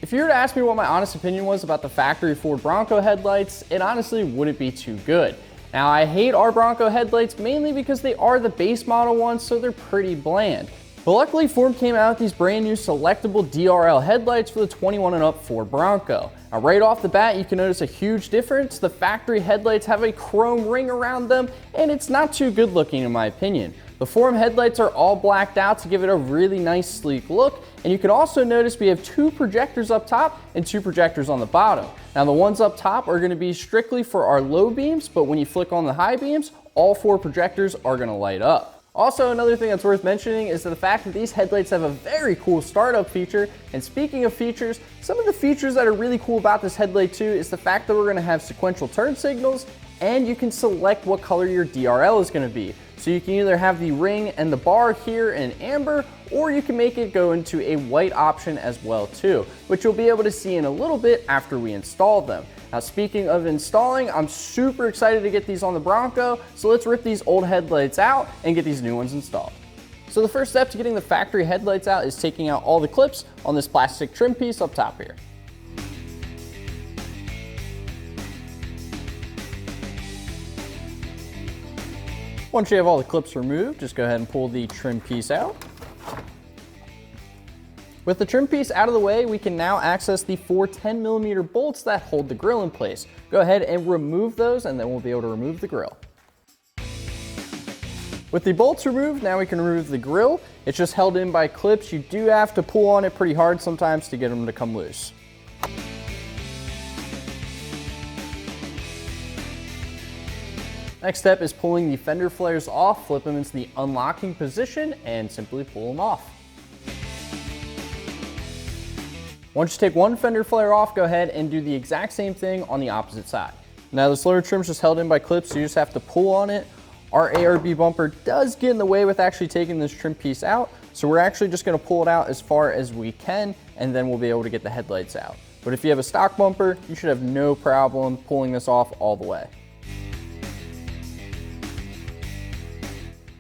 If you were to ask me what my honest opinion was about the factory Ford Bronco headlights, it honestly wouldn't be too good. Now, I hate our Bronco headlights mainly because they are the base model ones, so they're pretty bland. But luckily, Ford came out with these brand new selectable DRL headlights for the 21 and up Ford Bronco. Now, right off the bat, you can notice a huge difference. The factory headlights have a chrome ring around them, and it's not too good looking in my opinion. The Ford headlights are all blacked out to give it a really nice sleek look, and you can also notice we have 2 projectors up top and 2 projectors on the bottom. Now, the ones up top are going to be strictly for our low beams, but when you flick on the high beams, all 4 projectors are going to light up. Also, another thing that's worth mentioning is the fact that these headlights have a very cool startup feature. And speaking of features, some of the features that are really cool about this headlight too is the fact that we're going to have sequential turn signals, and you can select what color your DRL is going to be. So you can either have the ring and the bar here in amber, or you can make it go into a white option as well too, which you'll be able to see in a little bit after we install them. Now, speaking of installing, I'm super excited to get these on the Bronco, so let's rip these old headlights out and get these new ones installed. So the first step to getting the factory headlights out is taking out all the clips on this plastic trim piece up top here. Once you have all the clips removed, just go ahead and pull the trim piece out. With the trim piece out of the way, we can now access the 4 10mm bolts that hold the grill in place. Go ahead and remove those, and then we'll be able to remove the grill. With the bolts removed, now we can remove the grill. It's just held in by clips. You do have to pull on it pretty hard sometimes to get them to come loose. Next step is pulling the fender flares off, flip them into the unlocking position, and simply pull them off. Once you take one fender flare off, go ahead and do the exact same thing on the opposite side. Now, this lower trim is just held in by clips, so you just have to pull on it. Our ARB bumper does get in the way with actually taking this trim piece out, so we're actually just going to pull it out as far as we can, and then we'll be able to get the headlights out. But if you have a stock bumper, you should have no problem pulling this off all the way.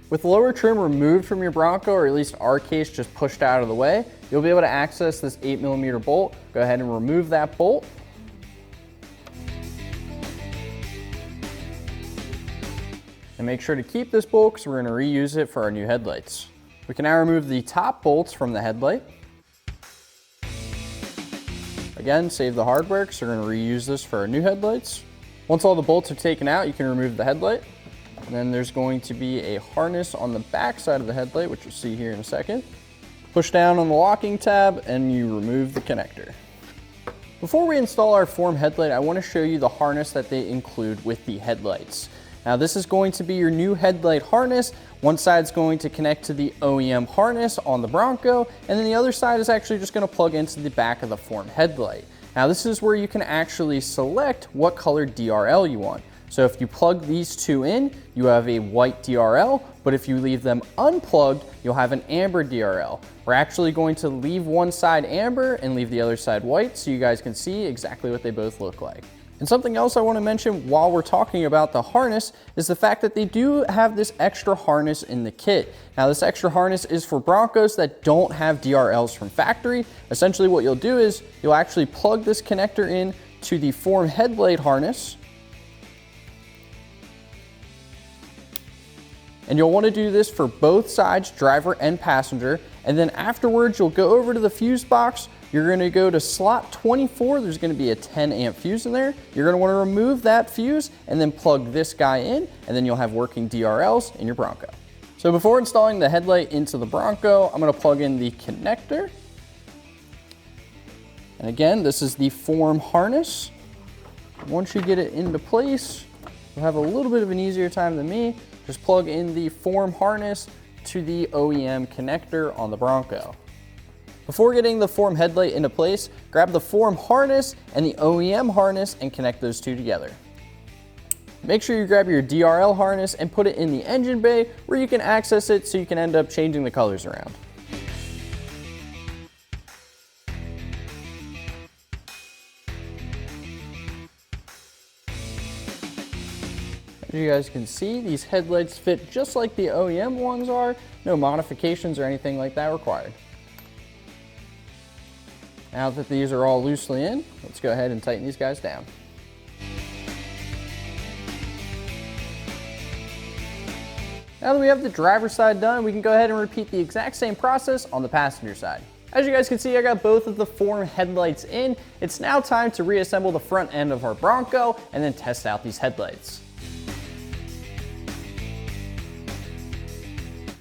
With the lower trim removed from your Bronco, or at least our case just pushed out of the way, you'll be able to access this 8mm bolt. Go ahead and remove that bolt. And make sure to keep this bolt because we're going to reuse it for our new headlights. We can now remove the top bolts from the headlight. Again, save the hardware because we're going to reuse this for our new headlights. Once all the bolts are taken out, you can remove the headlight. And then there's going to be a harness on the back side of the headlight, which you'll see here in a second. Push down on the locking tab and you remove the connector. Before we install our form headlight, I want to show you the harness that they include with the headlights. Now, this is going to be your new headlight harness. One side's going to connect to the OEM harness on the Bronco, and then the other side is actually just going to plug into the back of the form headlight. Now, this is where you can actually select what color DRL you want. So if you plug these two in, you have a white DRL, but if you leave them unplugged, you'll have an amber DRL. We're actually going to leave one side amber and leave the other side white so you guys can see exactly what they both look like. And something else I want to mention while we're talking about the harness is the fact that they do have this extra harness in the kit. Now, this extra harness is for Broncos that don't have DRLs from factory. Essentially what you'll do is you'll actually plug this connector in to the form headlight harness. And you'll want to do this for both sides, driver and passenger. And then afterwards, you'll go over to the fuse box. You're going to go to slot 24. There's going to be a 10 amp fuse in there. You're going to want to remove that fuse and then plug this guy in, and then you'll have working DRLs in your Bronco. So before installing the headlight into the Bronco, I'm going to plug in the connector. And again, this is the form harness. Once you get it into place, you'll have a little bit of an easier time than me. Just plug in the form harness to the OEM connector on the Bronco. Before getting the form headlight into place, grab the form harness and the OEM harness and connect those two together. Make sure you grab your DRL harness and put it in the engine bay where you can access it so you can end up changing the colors around. As you guys can see, these headlights fit just like the OEM ones are. No modifications or anything like that required. Now that these are all loosely in, let's go ahead and tighten these guys down. Now that we have the driver's side done, we can go ahead and repeat the exact same process on the passenger side. As you guys can see, I got both of the form headlights in. It's now time to reassemble the front end of our Bronco and then test out these headlights.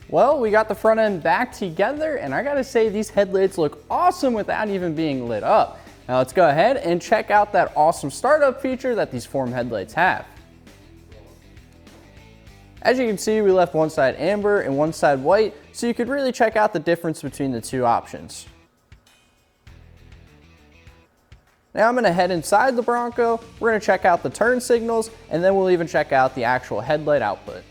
Well, we got the front end back together, and I gotta say these headlights look awesome without even being lit up. Now let's go ahead and check out that awesome startup feature that these form headlights have. As you can see, we left one side amber and one side white, so you could really check out the difference between the two options. Now I'm gonna head inside the Bronco, we're gonna check out the turn signals, and then we'll even check out the actual headlight output.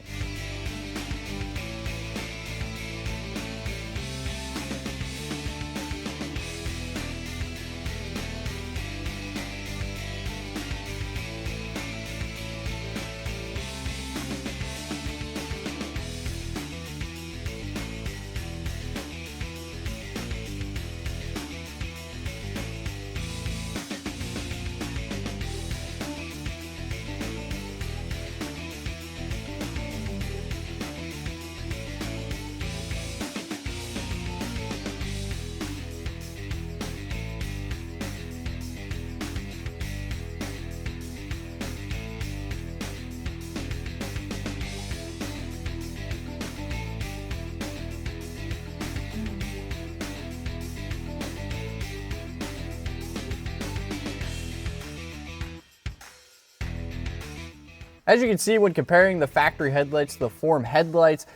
As you can see, when comparing the factory headlights to the form headlights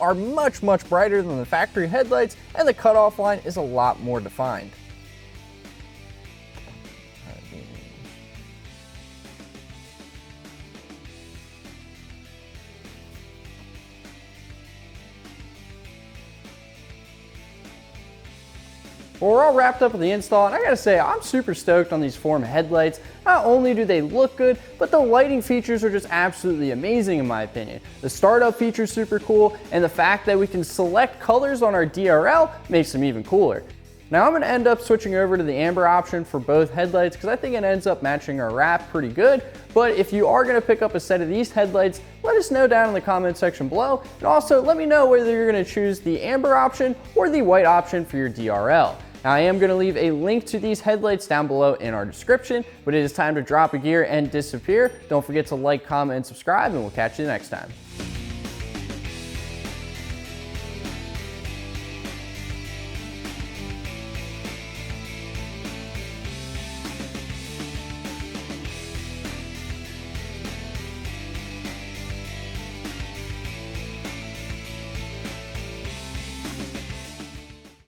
are much brighter than the factory headlights, and the cutoff line is a lot more defined. Well, we're all wrapped up with the install, and I gotta say, I'm super stoked on these form headlights. Not only do they look good, but the lighting features are just absolutely amazing in my opinion. The startup feature is super cool, and the fact that we can select colors on our DRL makes them even cooler. Now I'm gonna end up switching over to the amber option for both headlights because I think it ends up matching our wrap pretty good. But if you are gonna pick up a set of these headlights, let us know down in the comment section below. And also let me know whether you're gonna choose the amber option or the white option for your DRL. Now I am going to leave a link to these headlights down below in our description, but it is time to drop a gear and disappear. Don't forget to like, comment, and subscribe, and we'll catch you next time.